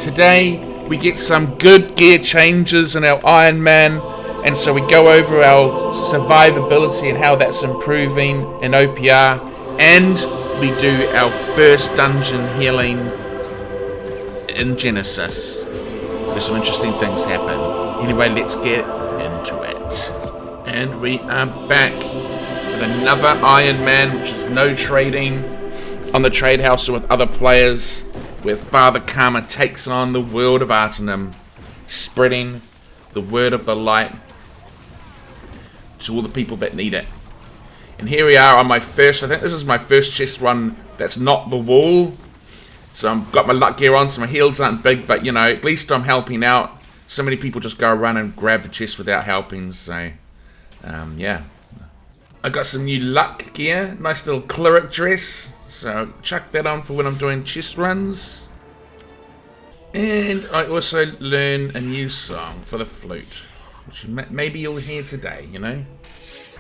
Today we get some good gear changes in our Ironman, and so we go over our survivability and how that's improving in OPR, and we do our first dungeon healing in Genesis, where some interesting things happen. Anyway, let's get into it. And we are back with another Ironman, which is no trading on the trade house or with other players, where Father Karma takes on the world of Arcanum, spreading the word of the light to all the people that need it. And here we are on my first, I think this is my first chest run that's not the wall. So I've got my luck gear on, so my heals aren't big, but you know, at least I'm helping out. So many people just go around and grab the chest without helping, so yeah. I got some new luck gear, nice little cleric dress. So chuck that on for when I'm doing chest runs. And I also learn a new song for the flute, which maybe you'll hear today, you know.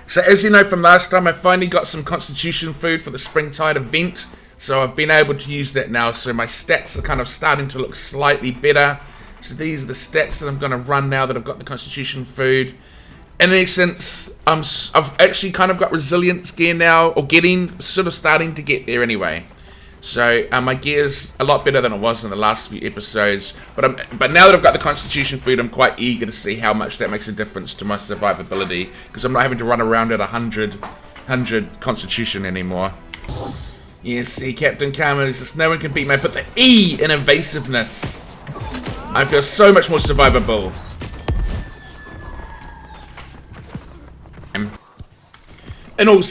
So as you know from last time, I finally got some constitution food for the Springtide event. So I've been able to use that now. So my stats are kind of starting to look slightly better. So these are the stats that I'm going to run now that I've got the constitution food. In essence, I've actually kind of got resilience gear now, or sort of starting to get there anyway. So my gear's a lot better than it was in the last few episodes. But now that I've got the constitution food, I'm quite eager to see how much that makes a difference to my survivability, because I'm not having to run around at 100 constitution anymore. Yeah, see, Captain Karma says no one can beat me. I put the E in evasiveness. I feel so much more survivable. In all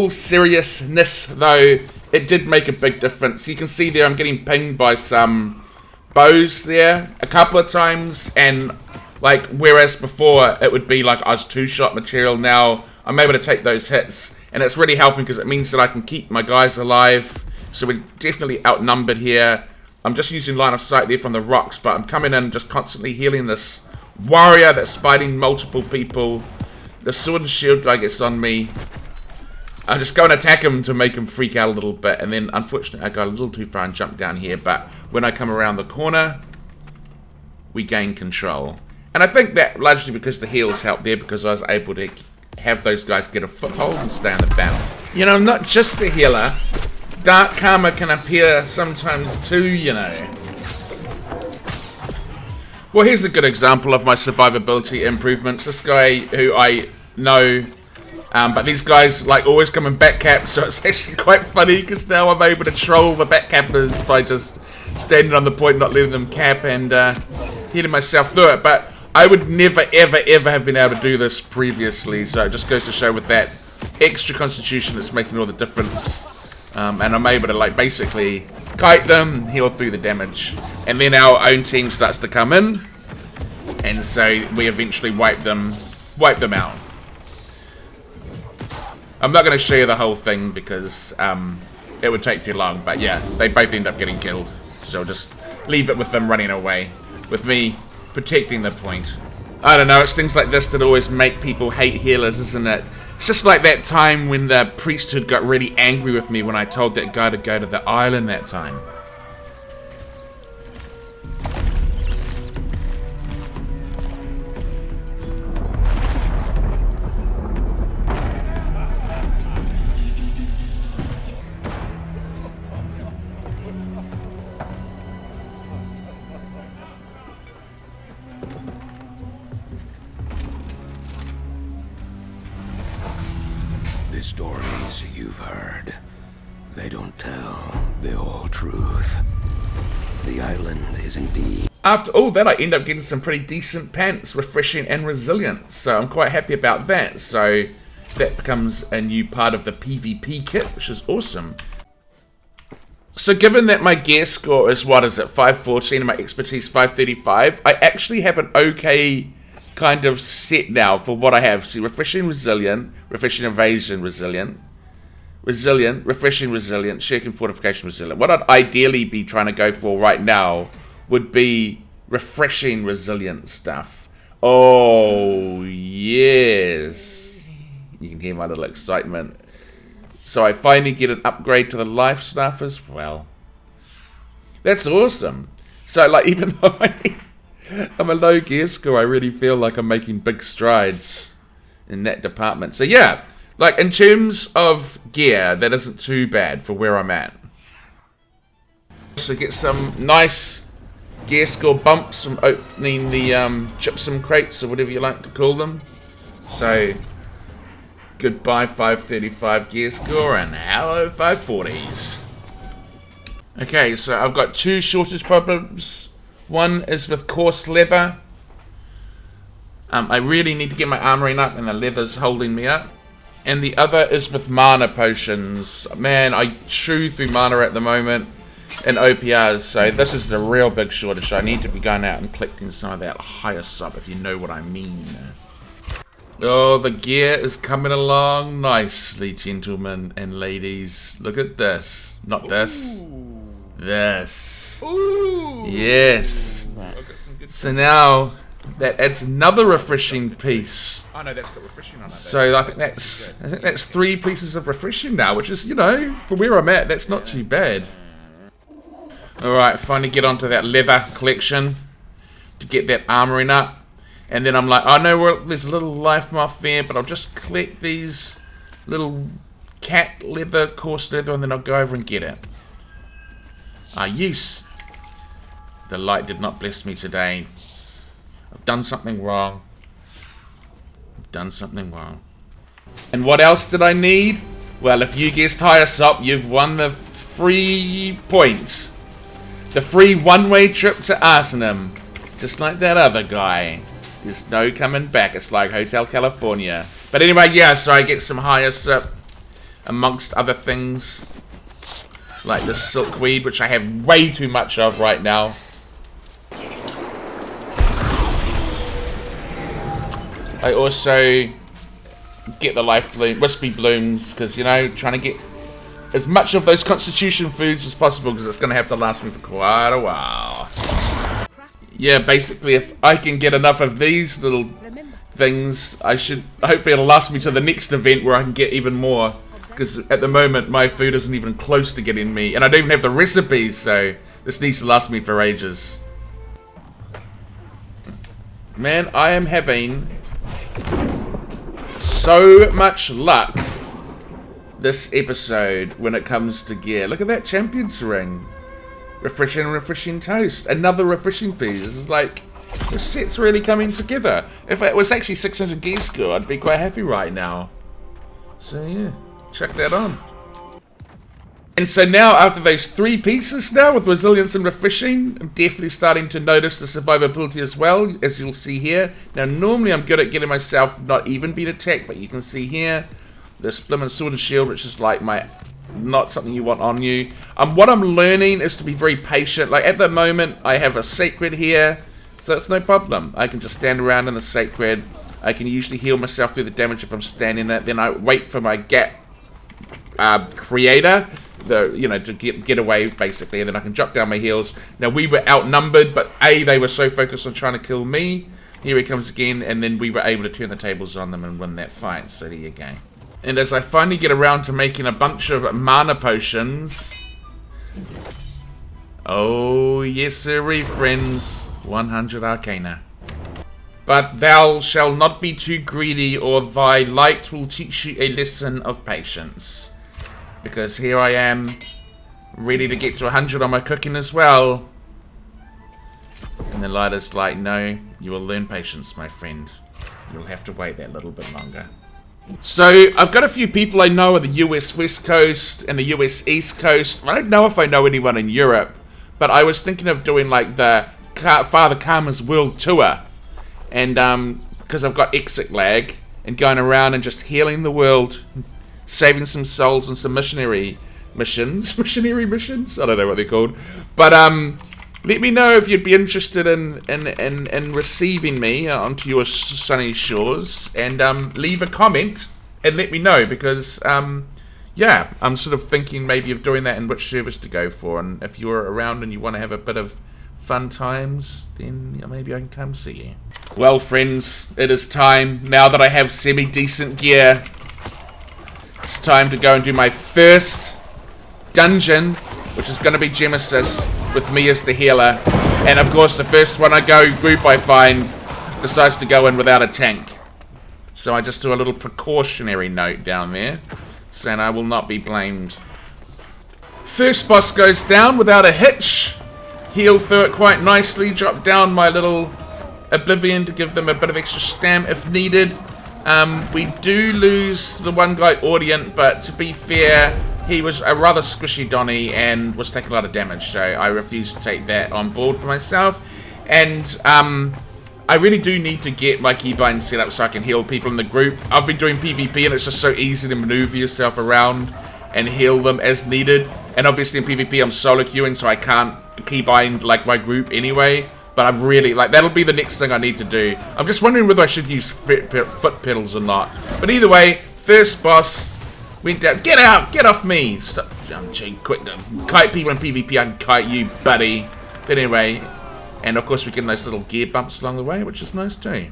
seriousness though, it did make a big difference. You can see there I'm getting pinged by some bows there a couple of times, and like whereas before it would be like I was two-shot material, now I'm able to take those hits, and it's really helping because it means that I can keep my guys alive. So we're definitely outnumbered here. I'm just using line of sight there from the rocks, but I'm coming in just constantly healing this warrior that's fighting multiple people. The sword and shield guy gets on me. I just go and attack him to make him freak out a little bit, and then unfortunately I got a little too far and jumped down here, but when I come around the corner, we gain control. And I think that largely because the heals helped there, because I was able to have those guys get a foothold and stay in the battle. You know, I'm not just a healer. Dark Karma can appear sometimes too, you know. Well, here's a good example of my survivability improvements. This guy who I know, but these guys like always come in back cap, so it's actually quite funny because now I'm able to troll the back cappers by just standing on the point, not letting them cap, and hitting myself through it. But I would never, ever have been able to do this previously, so it just goes to show with that extra constitution that's making all the difference. And I'm able to like basically kite them, heal through the damage, and then our own team starts to come in, and so we eventually wipe them out. I'm not going to show you the whole thing because it would take too long, but yeah, they both end up getting killed, so I'll just leave it with them running away, with me protecting the point. I don't know, it's things like this that always make people hate healers, isn't it? It's just like that time when the priesthood got really angry with me when I told that guy to go to the island that time. The stories you've heard, they don't tell the whole truth. The island is indeed... After all that, I end up getting some pretty decent pants, refreshing and resilient, so I'm quite happy about that. So that becomes a new part of the PvP kit, which is awesome. So given that my gear score is, what is it, 514 and my expertise 535, I actually have an okay kind of set now for what I have. See, refreshing, resilient, refreshing, evasion, resilient, refreshing, resilient, shaken, fortification, resilient. What I'd ideally be trying to go for right now would be refreshing, resilient stuff. Oh, yes. You can hear my little excitement. So I finally get an upgrade to the life stuff as well. That's awesome. So, like, even though I'm a low gear score, I really feel like I'm making big strides in that department. So, yeah, like, in terms of gear, that isn't too bad for where I'm at. So, get some nice gear score bumps from opening the gypsum crates, or whatever you like to call them. So, goodbye 535 gear score, and hello 540s. Okay, so I've got two shortage problems. One is with coarse leather. I really need to get my armoring up, and the leather's holding me up. And the other is with mana potions. Man, I chew through mana at the moment in OPRs, so this is the real big shortage. I need to be going out and collecting some of that higher sub, if you know what I mean. Oh, the gear is coming along nicely, gentlemen and ladies. Look at this. Not this. This. Ooh. Yes. So now that adds another refreshing piece. Oh no, that's got refreshing on it. So I think that's 3 pieces of refreshing now, which is, you know, for where I'm at, that's not too bad. Alright, finally get onto that leather collection to get that armoring up. And then I'm like, I know there's a little life moth there, but I'll just collect these little cat leather, coarse leather, and then I'll go over and get it. Yes. The light did not bless me today. I've done something wrong. And what else did I need? Well, if you guessed higher up, you've won the free points. The free one-way trip to Arsenal. Just like that other guy. There's no coming back. It's like Hotel California. But anyway, yeah, so I get some higher up amongst other things. Like the silkweed, which I have way too much of right now. I also get the life bloom, wispy blooms, because, you know, trying to get as much of those constitution foods as possible, because it's going to have to last me for quite a while. Yeah, basically, if I can get enough of these little things, I should, hopefully it'll last me to the next event where I can get even more. Because at the moment, my food isn't even close to getting me. And I don't even have the recipes, so this needs to last me for ages. Man, I am having so much luck this episode when it comes to gear. Look at that champion's ring. Refreshing toast. Another refreshing piece. This is like, the set's really coming together. If it was actually 600 gear score, I'd be quite happy right now. So yeah. Check that on. And so now, after those 3 pieces now, with resilience and refreshing, I'm definitely starting to notice the survivability as well, as you'll see here. Now, normally I'm good at getting myself not even being attacked, but you can see here, the Splim and Sword and Shield, which is like not something you want on you. What I'm learning is to be very patient. Like, at the moment, I have a Sacred here, so it's no problem. I can just stand around in the Sacred. I can usually heal myself through the damage if I'm standing in it. Then I wait for my gap creator, to get away basically, and then I can drop down my heals. Now we were outnumbered, but they were so focused on trying to kill me. Here he comes again, and then we were able to turn the tables on them and win that fight. So there you go. And as I finally get around to making a bunch of mana potions, oh yes sirree friends, 100 arcana. But thou shalt not be too greedy, or thy light will teach you a lesson of patience. Because here I am, ready to get to 100 on my cooking as well. And the light is like, no, you will learn patience, my friend. You'll have to wait that little bit longer. So, I've got a few people I know on the US West Coast and the US East Coast. I don't know if I know anyone in Europe, but I was thinking of doing like the Father Karma's World Tour. And because I've got exit lag, and going around and just healing the world, saving some souls and some missionary missions. Missionary missions? I don't know what they're called. But let me know if you'd be interested in receiving me onto your sunny shores. And leave a comment and let me know, because yeah, I'm sort of thinking maybe of doing that and which service to go for. And if you're around and you want to have a bit of fun times, then maybe I can come see you. Well, friends, it is time, now that I have semi-decent gear, it's time to go and do my first dungeon, which is going to be Genesis, with me as the healer. And of course, the first one group I find decides to go in without a tank. So I just do a little precautionary note down there, saying I will not be blamed. First boss goes down without a hitch. Heal through it quite nicely. Drop down my little Oblivion to give them a bit of extra stam if needed. We do lose the one guy, Audient, but to be fair, he was a rather squishy Donny and was taking a lot of damage, so I refuse to take that on board for myself. And I really do need to get my keybind set up so I can heal people in the group. I've been doing PvP and it's just so easy to maneuver yourself around and heal them as needed. And obviously in PvP I'm solo queuing, so I can't keybind like my group anyway. But I'm really, like, that'll be the next thing I need to do. I'm just wondering whether I should use foot pedals or not. But either way, first boss went down. Get out! Get off me! Stop. I'm quick to kite people in PvP. I can kite you, buddy. But anyway, and of course we get those little gear bumps along the way, which is nice too.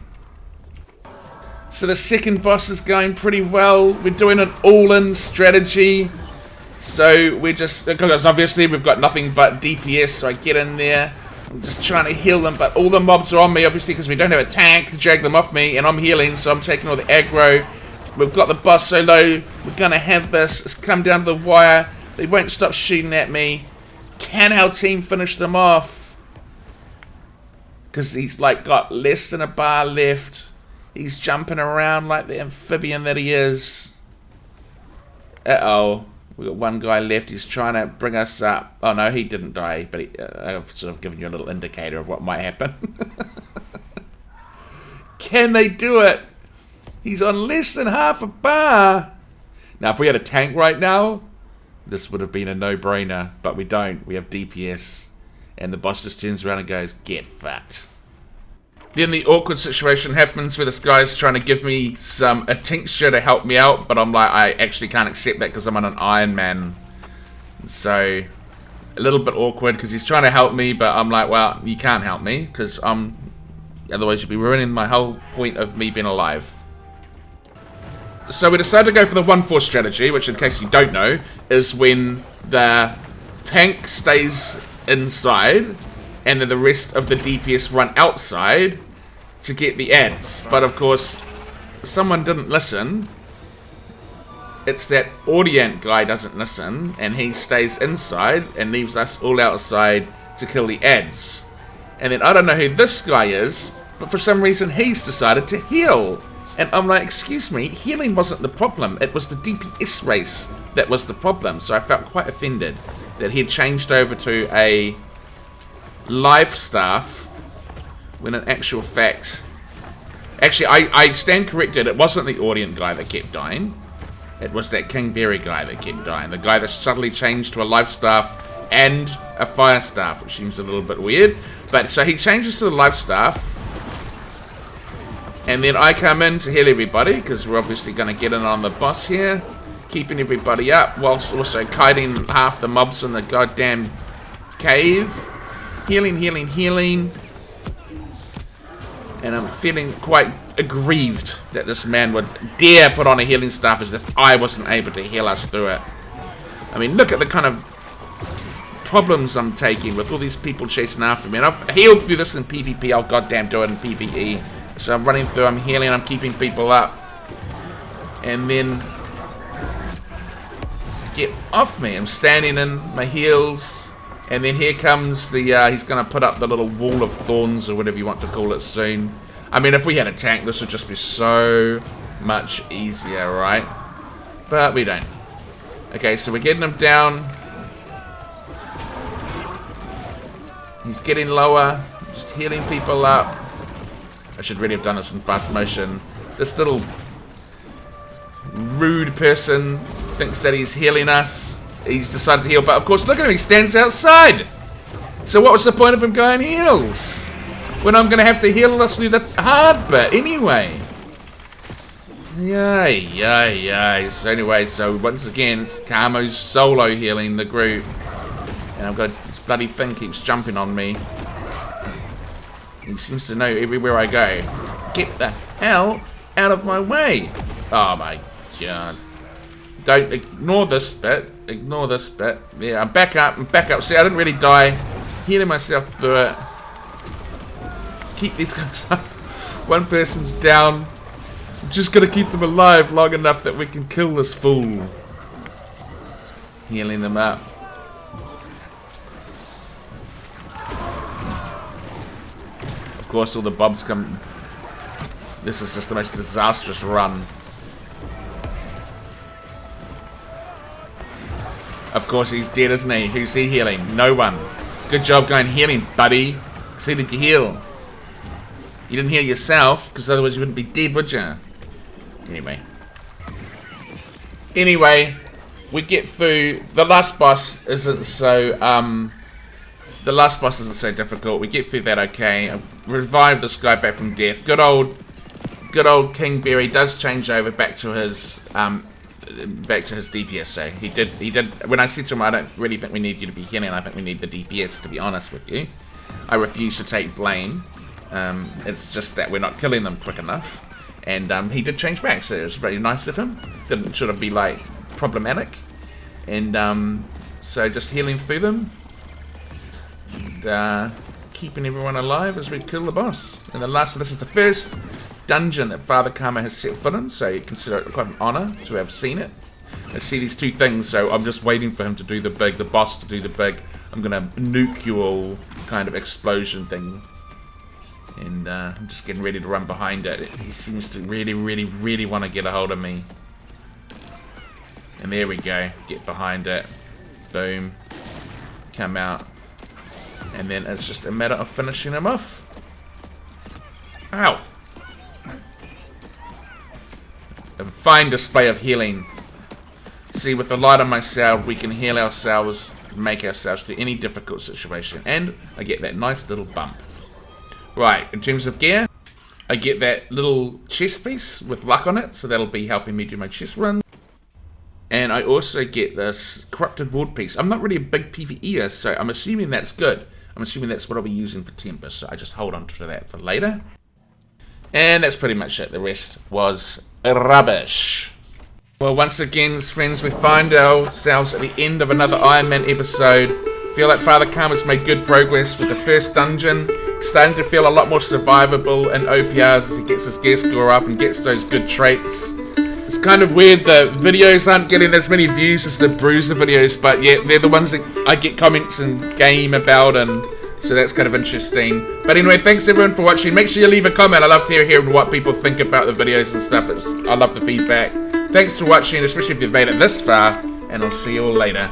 So the second boss is going pretty well. We're doing an all-in strategy. So we're just, because obviously we've got nothing but DPS, so I get in there. I'm just trying to heal them, but all the mobs are on me, obviously, because we don't have a tank to drag them off me, and I'm healing, so I'm taking all the aggro. We've got the boss so low. We're going to have this. It's come down to the wire. They won't stop shooting at me. Can our team finish them off? Because he's, like, got less than a bar left. He's jumping around like the amphibian that he is. Uh-oh. We've got one guy left. He's trying to bring us up. Oh, no, he didn't die. But I've sort of given you a little indicator of what might happen. Can they do it? He's on less than half a bar. Now, if we had a tank right now, this would have been a no-brainer. But we don't. We have DPS. And the boss just turns around and goes, get fucked. Then the awkward situation happens where this guy's trying to give me a tincture to help me out, but I'm like, I actually can't accept that because I'm on an Ironman. So, a little bit awkward because he's trying to help me, but I'm like, well, you can't help me because otherwise you'd be ruining my whole point of me being alive. So we decided to go for the 1-4 strategy, which in case you don't know, is when the tank stays inside and then the rest of the DPS run outside to get the ads. But of course, someone didn't listen. It's that Audient guy doesn't listen, and he stays inside and leaves us all outside to kill the ads. And then I don't know who this guy is, but for some reason he's decided to heal. And I'm like, excuse me, healing wasn't the problem. It was the DPS race that was the problem. So I felt quite offended that he'd changed over to a life staff when in actual fact, actually I stand corrected, it wasn't the Audient guy that kept dying, it was that Kingberry guy that kept dying, the guy that suddenly changed to a life staff and a fire staff, which seems a little bit weird. But so he changes to the life staff, and then I come in to heal everybody because we're obviously going to get in on the boss here, keeping everybody up whilst also kiting half the mobs in the goddamn cave. Healing, healing, healing. And I'm feeling quite aggrieved that this man would dare put on a healing staff as if I wasn't able to heal us through it. I mean, look at the kind of problems I'm taking with all these people chasing after me. And I've healed through this in PvP. I'll goddamn do it in PvE. So I'm running through, I'm healing, I'm keeping people up. And then get off me. I'm standing in my heals. And then here comes the, he's going to put up the little wall of thorns, or whatever you want to call it soon. I mean, if we had a tank, this would just be so much easier, right? But we don't. Okay, so we're getting him down. He's getting lower. Just healing people up. I should really have done this in fast motion. This little rude person thinks that he's healing us. He's decided to heal, but of course, look at him, he stands outside. So what was the point of him going heals? When I'm going to have to heal us through the hard bit anyway. Yay, yay, yay. So anyway, so once again, it's Camo's solo healing the group. And I've got this bloody thing keeps jumping on me. He seems to know everywhere I go. Get the hell out of my way. Oh my god. Don't ignore this bit. Ignore this bit. Yeah, I'm back up. I'm back up. See, I didn't really die. Healing myself through it. keep these guys up. One person's down. I'm just gonna keep them alive long enough that we can kill this fool. Healing them up. Of course, all the bobs come. This is just the most disastrous run. Of course, he's dead, isn't he? Who's he healing? No one. Good job going healing, buddy. So who did you heal? You didn't heal yourself, because otherwise you wouldn't be dead, would you? Anyway, we get through. The last boss isn't so. The last boss isn't so difficult. We get through that okay. Revive this guy back from death. Good old Kingberry does change over back to his DPS. So he did. When I said to him, I don't really think we need you to be healing. I think we need the DPS. To be honest with you, I refuse to take blame. It's just that we're not killing them quick enough. And he did change back, so it was very nice of him. Didn't sort of be like problematic. And so just healing through them. And keeping everyone alive as we kill the boss. And this is the first dungeon that Father Karma has set foot in, so you consider it quite an honor to have seen it. I see these two things, so I'm just waiting for him to do the boss to do the big, I'm gonna nuke you all kind of explosion thing. And I'm just getting ready to run behind it. He seems to really, really, really want to get a hold of me. And there we go. Get behind it. Boom. Come out. And then it's just a matter of finishing him off. Ow! A fine display of healing. See, with the light on my sword, we can heal ourselves, make ourselves through any difficult situation. And I get that nice little bump. Right, in terms of gear, I get that little chest piece with luck on it, so that'll be helping me do my chest run. And I also get this corrupted ward piece. I'm not really a big PvEer, so I'm assuming that's good. I'm assuming that's what I'll be using for Tempest, so I just hold on to that for later. And that's pretty much it. The rest was rubbish. Well, once again, friends, we find ourselves at the end of another Ironman episode. Feel like Father Karma's made good progress with the first dungeon. Starting to feel a lot more survivable in OPRs as he gets his gear score up and gets those good traits. It's kind of weird the videos aren't getting as many views as the Bruiser videos, but yeah, they're the ones that I get comments in game about, and so that's kind of interesting. But anyway, thanks everyone for watching. Make sure you leave a comment. I love to hear what people think about the videos and stuff. I love the feedback. Thanks for watching, especially if you've made it this far, and I'll see you all later.